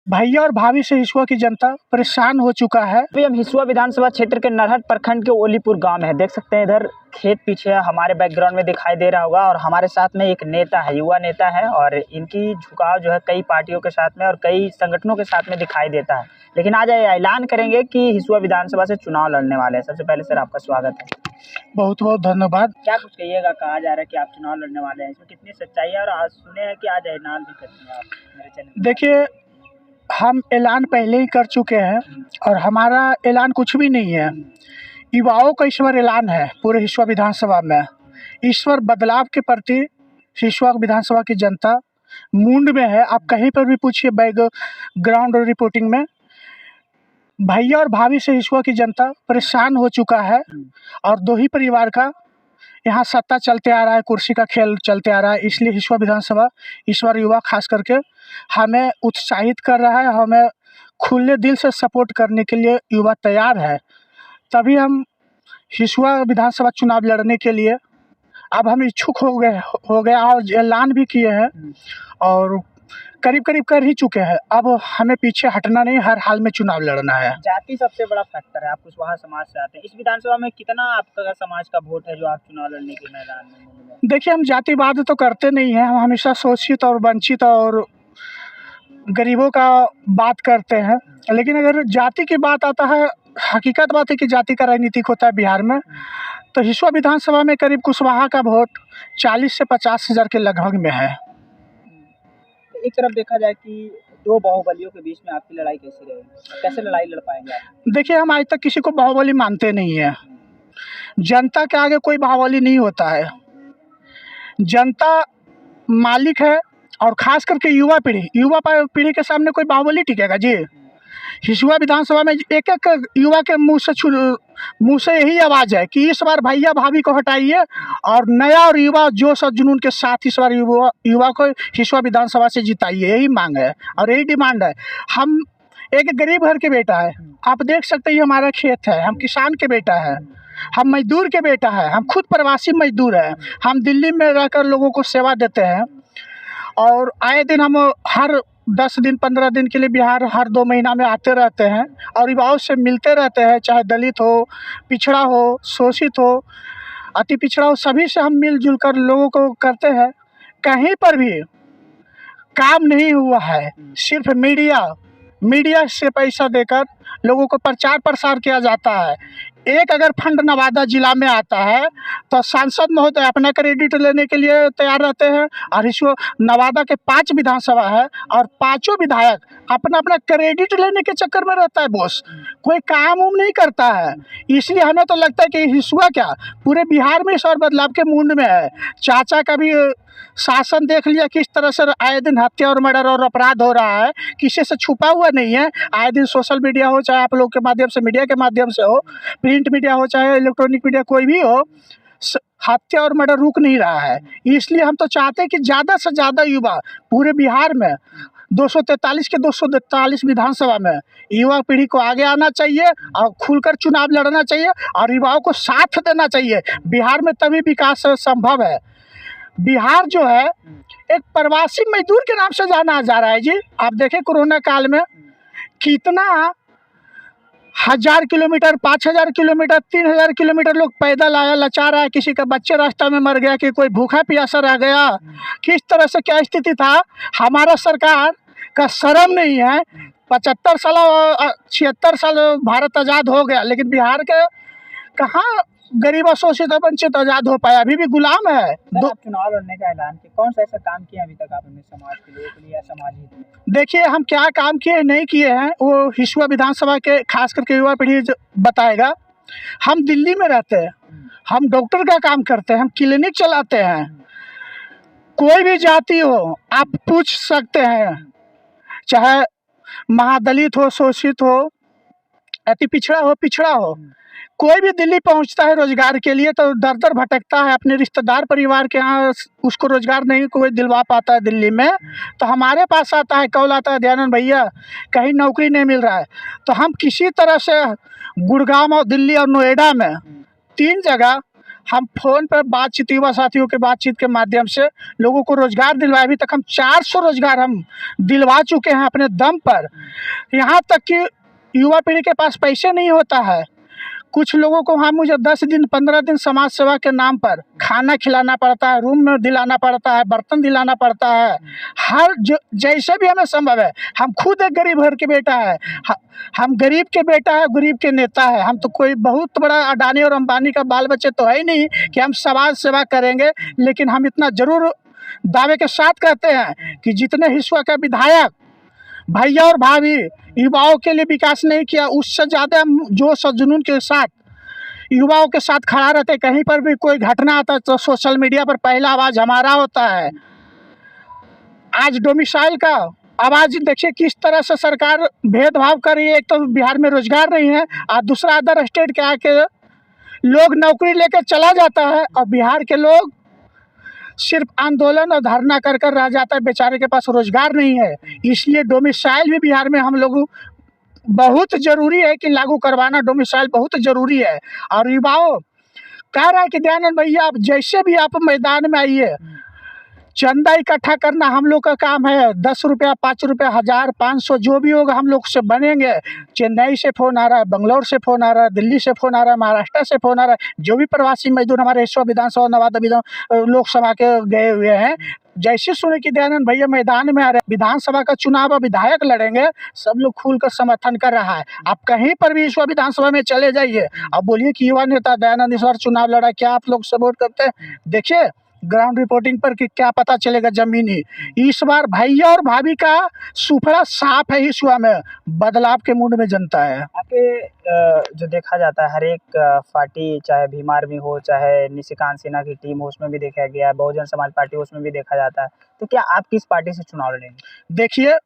भैया और भाभी से हिसुआ की जनता परेशान हो चुका है। अभी हम हिसुआ विधानसभा क्षेत्र के नरहट प्रखंड के ओलीपुर गांव में है। देख सकते हैं इधर खेत पीछे हमारे बैकग्राउंड में दिखाई दे रहा होगा और हमारे साथ में एक नेता है, युवा नेता है और इनकी झुकाव जो है कई पार्टियों के साथ में और कई संगठनों के साथ में दिखाई देता है। लेकिन आज ऐलान करेंगे कि हिसुआ विधानसभा से चुनाव लड़ने वाले हैं। सबसे पहले सर आपका स्वागत है। बहुत बहुत धन्यवाद। क्या कुछ कहिएगा, कहा जा रहा है कि आप चुनाव लड़ने वाले हैं, इसमें कितनी सच्चाई है? और आज सुने हैं कि आज ऐलान भी करते हैं आप मेरे चैनल। देखिए, हम ऐलान पहले ही कर चुके हैं और हमारा ऐलान कुछ भी नहीं है। युवाओं का ईश्वर ऐलान है पूरे हिसुआ विधानसभा में। ईश्वर बदलाव के प्रति हिसुआ विधानसभा की जनता मूड में है। आप कहीं पर भी पूछिए बैकग्राउंड और रिपोर्टिंग में, भैया और भाभी से हिसुआ की जनता परेशान हो चुका है और दो ही परिवार का यहाँ सत्ता चलते आ रहा है, कुर्सी का खेल चलते आ रहा है। इसलिए हिसुआ विधानसभा ईश्वर युवा खास करके हमें उत्साहित कर रहा है। हमें खुले दिल से सपोर्ट करने के लिए युवा तैयार है। तभी हम हिसुआ विधानसभा चुनाव लड़ने के लिए अब हम इच्छुक हो गए और ऐलान भी किए हैं और करीब करीब कर ही चुके हैं। अब हमें पीछे हटना नहीं, हर हाल में चुनाव लड़ना है। जाति सबसे बड़ा फैक्टर है, आप कुशवाहा समाज से आते हैं। इस विधानसभा में कितना आपका समाज का वोट है जो आप चुनाव लड़ने के मैदान में? देखिए, हम जातिवाद तो करते नहीं हैं। हम हमेशा शोषित और वंचित और गरीबों का बात करते हैं। लेकिन अगर जाति की बात आता है, हकीकत बात है कि जाति का राजनीतिक होता है बिहार में। तो हिसुआ विधानसभा में करीब कुशवाहा का वोट 40 से 50 हज़ार के लगभग में है। एक तरफ देखा जाए कि दो बाहुबलियों के बीच में आपकी लड़ाई कैसी रहेगी, कैसे लड़ाई लड़ पाएंगे आप? देखिए, हम आज तक किसी को बाहुबली मानते नहीं हैं। जनता के आगे कोई बाहुबली नहीं होता है। जनता मालिक है और खास करके युवा पीढ़ी के सामने कोई बाहुबली टिकेगा जी? हिसुआ विधानसभा में एक एक युवा के मुंह से यही आवाज़ है कि इस बार भैया भाभी को हटाइए और नया और युवा जोश और जुनून के साथ इस बार युवा को हिसुआ विधानसभा से जिताइए। यही मांग है और यही डिमांड है। हम एक गरीब घर के बेटा है, आप देख सकते हैं, हमारा खेत है। हम किसान के बेटा है, हम मजदूर के बेटा है, हम खुद प्रवासी मजदूर हैं। हम दिल्ली में रहकर लोगों को सेवा देते हैं और आए दिन हम हर 10 दिन 15 दिन के लिए बिहार हर 2 महीना में आते रहते हैं और युवाओं से मिलते रहते हैं। चाहे दलित हो, पिछड़ा हो, शोषित हो, अति पिछड़ा हो, सभी से हम मिलजुल कर लोगों को करते हैं। कहीं पर भी काम नहीं हुआ है। सिर्फ मीडिया से पैसा देकर लोगों को प्रचार प्रसार किया जाता है। एक अगर फंड नवादा जिला में आता है तो सांसद महोदय अपना क्रेडिट लेने के लिए तैयार रहते हैं और इस नवादा के 5 विधानसभा है और पांचों विधायक अपना अपना क्रेडिट लेने के चक्कर में रहता है। बॉस कोई काम उम नहीं करता है। इसलिए हमें तो लगता है कि हिसुआ क्या पूरे बिहार में इस और बदलाव के मूड में है। चाचा का भी शासन देख लिया किस तरह से आए दिन हत्या और मर्डर और अपराध हो रहा है, किसी से छुपा हुआ नहीं है। आए दिन सोशल मीडिया हो, चाहे आप लोग के माध्यम से, मीडिया के माध्यम से हो, प्रिंट मीडिया हो, चाहे इलेक्ट्रॉनिक मीडिया कोई भी हो, हत्या और मर्डर रुक नहीं रहा है। इसलिए हम तो चाहते हैं कि ज़्यादा से ज़्यादा युवा पूरे बिहार में 243 के 243 विधानसभा में युवा पीढ़ी को आगे आना चाहिए और खुलकर चुनाव लड़ना चाहिए और युवाओं को साथ देना चाहिए। बिहार में तभी विकास संभव है। बिहार जो है एक प्रवासी मजदूर के नाम से जाना जा रहा है जी। आप देखें कोरोना काल में कितना 1000 किलोमीटर, 5000 किलोमीटर, 3000 किलोमीटर लोग पैदल आया, लाचार आया, किसी का बच्चे रास्ता में मर गया, कि कोई भूखा प्यासा रह गया। किस तरह से क्या स्थिति था। हमारा सरकार का शर्म नहीं है। 75 साल 76 साल भारत आज़ाद हो गया, लेकिन बिहार के कहाँ गरीब शोषित वंचित आज़ाद हो पाया, अभी भी गुलाम है। आप चुनाव लड़ने का ऐलान किया, कौन सा ऐसा काम किया अभी तक आपने समाज के लिए या समाज हित में? देखिए, हम क्या काम किए नहीं किए हैं वो हिसुआ विधानसभा के खास करके युवा पीढ़ी बताएगा। हम दिल्ली में रहते हैं, हम डॉक्टर का काम करते हैं, हम क्लिनिक चलाते हैं। कोई भी जाति हो आप पूछ सकते हैं, चाहे महादलित हो, शोषित हो, अति पिछड़ा हो, कोई भी दिल्ली पहुंचता है रोजगार के लिए तो दर दर भटकता है। अपने रिश्तेदार परिवार के यहाँ उसको रोजगार नहीं कोई दिलवा पाता है दिल्ली में, तो हमारे पास आता है, कॉल आता है, दयानंद भैया कहीं नौकरी नहीं मिल रहा है। तो हम किसी तरह से गुड़गांव और दिल्ली और नोएडा में 3 जगह हम फ़ोन पर बातचीत, युवा साथियों के बातचीत के माध्यम से लोगों को रोज़गार दिलवाए। अभी तक हम 400 रोज़गार हम दिलवा चुके हैं अपने दम पर। यहाँ तक कि युवा पीढ़ी के पास पैसे नहीं होता है, कुछ लोगों को वहाँ मुझे 10 दिन 15 दिन समाज सेवा के नाम पर खाना खिलाना पड़ता है, रूम में दिलाना पड़ता है, बर्तन दिलाना पड़ता है। हर जो जैसे भी हमें संभव है, हम खुद एक गरीब घर के बेटा है, हम गरीब के बेटा है, गरीब के नेता है। हम तो कोई बहुत बड़ा अडानी और अंबानी का बाल बच्चे तो है ही नहीं कि हम समाज सेवा करेंगे। लेकिन हम इतना ज़रूर दावे के साथ कहते हैं कि जितने हिस्सा का विधायक भैया और भाभी युवाओं के लिए विकास नहीं किया, उससे ज़्यादा हम जोश और जुनून के साथ युवाओं के साथ खड़ा रहते। कहीं पर भी कोई घटना आता है तो सोशल मीडिया पर पहला आवाज़ हमारा होता है। आज डोमिसाइल का आवाज़ देखिए किस तरह से सरकार भेदभाव कर रही है। एक तो बिहार में रोजगार नहीं है और दूसरा अदर स्टेट के आके लोग नौकरी लेकर चला जाता है और बिहार के लोग सिर्फ आंदोलन और धरना कर कर रह जाता है, बेचारे के पास रोजगार नहीं है। इसलिए डोमिसाइल भी बिहार में हम लोग बहुत ज़रूरी है कि लागू करवाना, डोमिसाइल बहुत ज़रूरी है। और युवाओं कह रहा है कि दयानंद भैया आप जैसे भी आप मैदान में आइए, चंदा इकट्ठा करना हम लोग का काम है। 10 रुपया 5 रुपया 1000 500 जो भी होगा हम लोग से बनेंगे। चेन्नई से फ़ोन आ रहा है, बंगलौर से फ़ोन आ रहा है, दिल्ली से फ़ोन आ रहा है, महाराष्ट्र से फ़ोन आ रहा है। जो भी प्रवासी मजदूर हमारे इस विधानसभा नवादा लोकसभा के गए हुए हैं, जैसे सुने कि दयानंद भैया मैदान में आ रहे हैं, विधानसभा का चुनाव और विधायक लड़ेंगे, सब लोग खुलकर समर्थन कर रहा है। आप कहीं पर भी इस विधानसभा में चले जाइए, आप बोलिए कि युवा नेता दयानंद इस बार चुनाव लड़ा, क्या आप लोग सपोर्ट करते हैं? देखिए ग्राउंड रिपोर्टिंग पर कि क्या पता चलेगा जमीनी। इस बार भैया और भाभी का सुपड़ा साफ है, इस हुआ में बदलाव के मूड में जनता है। आपके जो देखा जाता है हर एक पार्टी, चाहे भीम आर्मी हो, चाहे निशिकांत सिन्हा की टीम हो, उसमें भी देखा गया है, बहुजन समाज पार्टी उसमें भी देखा जाता है। तो क्या आप किस पार्टी से चुनाव लड़ेंगे? देखिए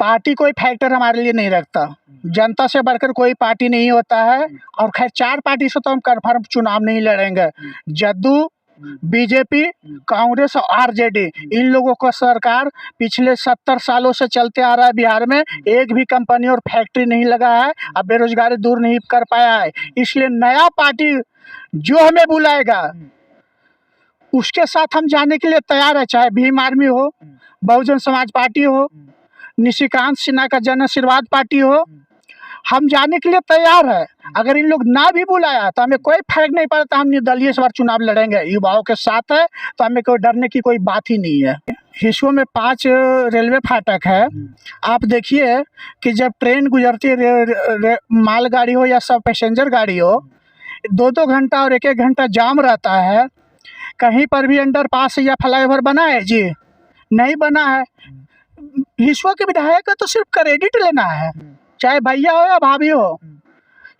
पार्टी कोई फैक्टर हमारे लिए नहीं रखता, जनता से बढ़कर कोई पार्टी नहीं होता है। और खैर 4 पार्टी से तो हम कन्फर्म चुनाव नहीं लड़ेंगे। जदयू, बीजेपी, कांग्रेस और आरजेडी, इन लोगों का सरकार पिछले 70 सालों से चलते आ रहा है। बिहार में एक भी कंपनी और फैक्ट्री नहीं लगा है, अब बेरोजगारी दूर नहीं कर पाया है। इसलिए नया पार्टी जो हमें बुलाएगा उसके साथ हम जाने के लिए तैयार है, चाहे भीम आर्मी हो, बहुजन समाज पार्टी हो, निशिकांत सिन्हा का जन आशीर्वाद पार्टी हो, हम जाने के लिए तैयार है। अगर इन लोग ना भी बुलाया तो हमें कोई फर्क नहीं पड़ता, हम निर्दलीय इस बार चुनाव लड़ेंगे। युवाओं के साथ है तो हमें कोई डरने की कोई बात ही नहीं है। हिस्सों में 5 रेलवे फाटक है। आप देखिए कि जब ट्रेन गुजरती है, मालगाड़ी हो या सब पैसेंजर गाड़ी हो, 2-2 घंटा और 1-1 घंटा जाम रहता है। कहीं पर भी अंडरपास या फ्लाईओवर बना है जी? नहीं बना है। हिस्सों के विधायक का तो सिर्फ क्रेडिट लेना है, चाहे भैया हो या भाभी हो।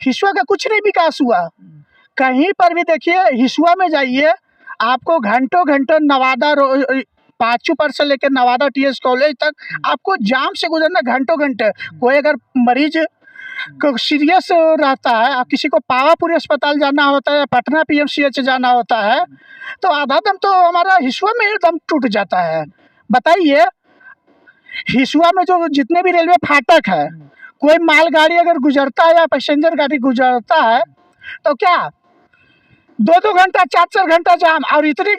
हिस्सों का कुछ नहीं विकास हुआ। कहीं पर भी देखिए, हिस्सों में जाइए, आपको घंटों घंटों नवादा पाचू पर से लेकर नवादा टीएस कॉलेज तक आपको जाम से गुजरना घंटों घंटे। कोई अगर मरीज को सीरियस रहता है, आप किसी को पावापुरी अस्पताल जाना होता है या पटना पीएमसीएच जाना होता है, तो आधा दम तो हमारा हिस्सों में दम टूट जाता है। बताइए, हिस्सों में जो जितने भी रेलवे फाटक है, कोई मालगाड़ी अगर गुजरता है या पैसेंजर गाड़ी गुजरता है तो क्या 2-2 घंटा 4-4 घंटा जाम। और इतनी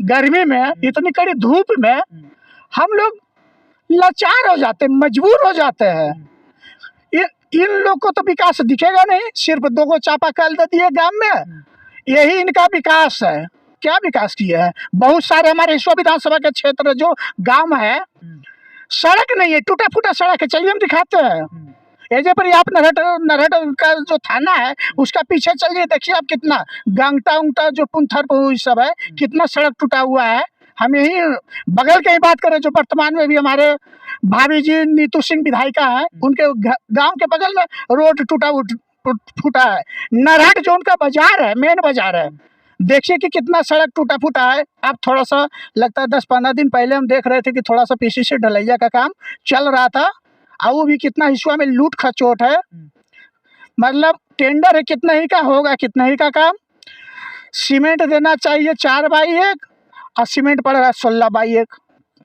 गर्मी में, इतनी कड़ी धूप में हम लोग लाचार हो जाते, मजबूर हो जाते हैं। इन लोग को तो विकास दिखेगा नहीं, सिर्फ 2 चापाकल दे दिए गाँव में, यही इनका विकास है। क्या विकास किए हैं? बहुत सारे हमारे हिस्सों विधानसभा के क्षेत्र जो गाँव है, सड़क नहीं है, टूटा फूटा सड़क है। चलिए हम दिखाते हैं। एजे पर आप नरहट का जो थाना है उसका पीछे चलिए, देखिए आप कितना गंगटा उंगटा जो पुंथर सब है, कितना सड़क टूटा हुआ है। हम यही बगल के ही बात करें, जो वर्तमान में भी हमारे भाभी जी नीतू सिंह विधायिका है, उनके गांव के बगल में रोड टूटा फूटा है। नरहट जो उनका बाजार है, मेन बाजार है, देखिए कि कितना सड़क टूटा फूटा है। आप थोड़ा सा लगता है 10-15 दिन पहले हम देख रहे थे कि थोड़ा सा पीसीसी ढलैया का काम चल रहा था, और वो भी कितना हिस्सों में लूट खचोट है। मतलब टेंडर है, कितना ही का होगा, कितना ही का काम। सीमेंट देना चाहिए 4x1 और सीमेंट पड़ रहा है 16x1।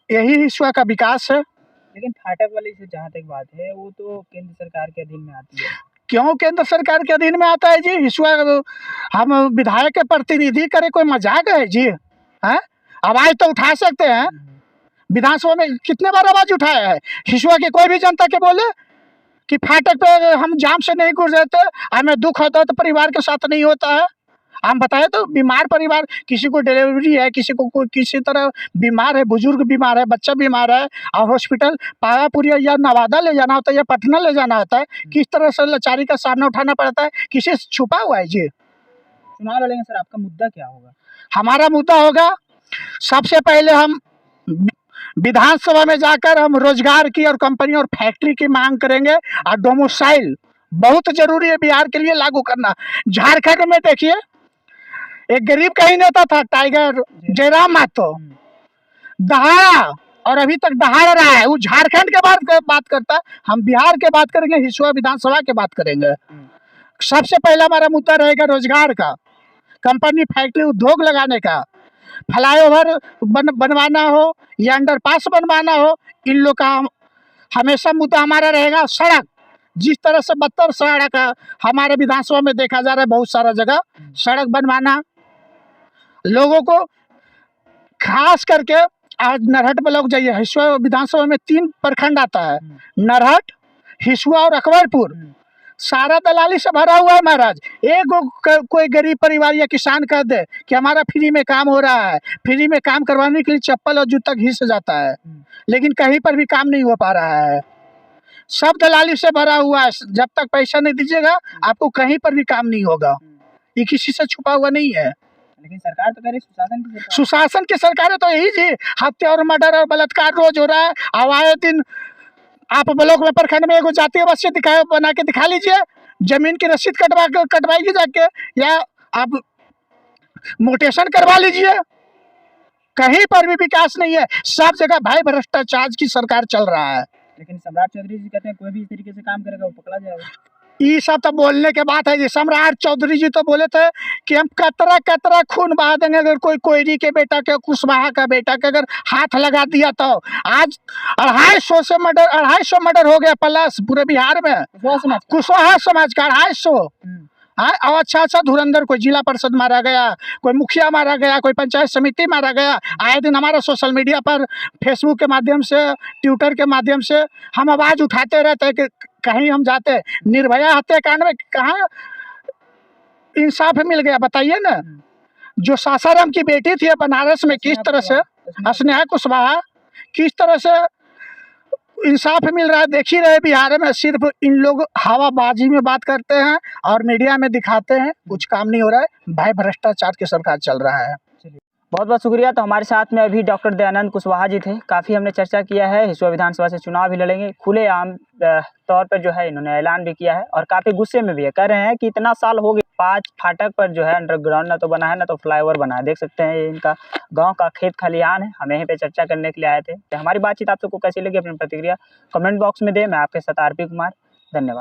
यही हिस्सों का विकास है। लेकिन फाटक वाली से जहाँ तक बात है, वो तो केंद्र सरकार के अधीन में आती है। क्यों केंद्र सरकार के अधीन में आता है जी? हिसुआ हम विधायक के प्रतिनिधि करे, कोई मजाक है जी? हैं? आवाज़ तो उठा सकते हैं। विधानसभा में कितने बार आवाज़ उठाया है? हिसुआ की कोई भी जनता के बोले कि फाटक पे हम जाम से नहीं गुजरते, हमें दुख होता है तो परिवार के साथ नहीं होता है। हम बताए तो बीमार परिवार, किसी को डिलीवरी है, किसी को कोई किसी तरह बीमार है, बुजुर्ग बीमार है, बच्चा बीमार है और हॉस्पिटल पावापुरिया या नवादा ले जाना होता है या पटना ले जाना होता है, किस तरह से लाचारी का सामना उठाना पड़ता है, किसी से छुपा हुआ है जी? चुनाव लड़ेंगे सर, आपका मुद्दा क्या होगा? हमारा मुद्दा होगा, सबसे पहले हम विधानसभा में जाकर हम रोजगार की और कंपनी और फैक्ट्री की मांग करेंगे और डोमिसाइल बहुत जरूरी है बिहार के लिए लागू करना। झारखंड में देखिए, एक गरीब का ही नेता था टाइगर जयराम महतो, दहाड़ा और अभी तक दहाड़ रहा है। वो झारखंड के बात करता है, हम बिहार के बात करेंगे, हिसुआ विधानसभा के बात करेंगे। सबसे पहला हमारा मुद्दा रहेगा रोजगार का, कंपनी फैक्ट्री उद्योग लगाने का, फ्लाईओवर बनवाना हो या अंडरपास बनवाना हो, इन लोग का हमेशा मुद्दा हमारा रहेगा। सड़क, जिस तरह से 72 सड़क हमारे विधानसभा में देखा जा रहा है, बहुत सारा जगह सड़क बनवाना लोगों को, खास करके आज नरहट ब्लॉक जाइए, हिसुआ विधानसभा में 3 प्रखंड आता है, नरहट, हिसुआ और अकबरपुर। सारा दलाली से भरा हुआ है महाराज। एक कोई गरीब परिवार या किसान कह दे कि हमारा फ्री में काम हो रहा है, फ्री में काम करवाने के लिए चप्पल और जूता घिस जाता है, लेकिन कहीं पर भी काम नहीं हो पा रहा है। सब दलाली से भरा हुआ है। जब तक पैसा नहीं दीजिएगा आपको कहीं पर भी काम नहीं होगा। ये किसी से छुपा हुआ नहीं है। लेकिन सरकार तो कह रही सुशासन की सरकार। सुशासन की सरकार है तो यही जी, हत्या और मर्डर और बलात्कार रोज हो रहा है। आए दिन आप ब्लॉक में प्रखंड में एगो जातीय बच्चे बना के दिखा लीजिए, जमीन की रसीद कटवाइए जाके, या आप मोटेशन करवा लीजिए, कहीं पर भी विकास नहीं है। सब जगह भाई भ्रष्टाचार की सरकार चल रहा है। लेकिन सम्राट चौधरी जी कहते हैं कोई भी इस तरीके से काम करेगा वो पकड़ा जाएगा। ये सब तो बोलने के बात है जी। सम्राट चौधरी जी तो बोले थे कि हम कतरा खून बहा देंगे अगर कोई कोयरी के बेटा के, कुशवाहा का बेटा के अगर हाथ लगा दिया तो। आज 250 मर्डर हो गया प्लस पूरे बिहार में, कुशवाहा समाज का 250। और अच्छा धुरंधर, कोई जिला परिषद मारा गया, कोई मुखिया मारा गया, कोई पंचायत समिति मारा गया। आए दिन हमारा सोशल मीडिया पर, फेसबुक के माध्यम से, ट्विटर के माध्यम से हम आवाज़ उठाते रहते हैं कि कहीं हम जाते, निर्भया हत्याकांड में कहाँ इंसाफ मिल गया बताइए ना। जो सासाराम की बेटी थी बनारस में, किस तरह से स्नेहा कुशवाहा, किस तरह से इंसाफ मिल रहा है। देख ही रहे बिहार में सिर्फ इन लोग हवाबाजी में बात करते हैं और मीडिया में दिखाते हैं, कुछ काम नहीं हो रहा है। भाई भ्रष्टाचार की सरकार चल रहा है। बहुत बहुत शुक्रिया। तो हमारे साथ में अभी डॉक्टर दयानंद कुशवाहा जी थे। काफ़ी हमने चर्चा किया है, हिसुआ विधानसभा से चुनाव भी लड़ेंगे, खुलेआम तौर पर जो है इन्होंने ऐलान भी किया है और काफ़ी गुस्से में भी है। कह रहे हैं कि इतना साल हो गए, 5 फाटक पर जो है अंडरग्राउंड ना तो बना है ना तो फ्लाईओवर बना है। देख सकते हैं ये इनका गांव का खेत खलिहान है। हम यहीं पे चर्चा करने के लिए आए थे। तो हमारी बातचीत आप सबको कैसी लगी, अपनी प्रतिक्रिया कमेंट बॉक्स में दें। मैं आपके साथ आरपी कुमार, धन्यवाद।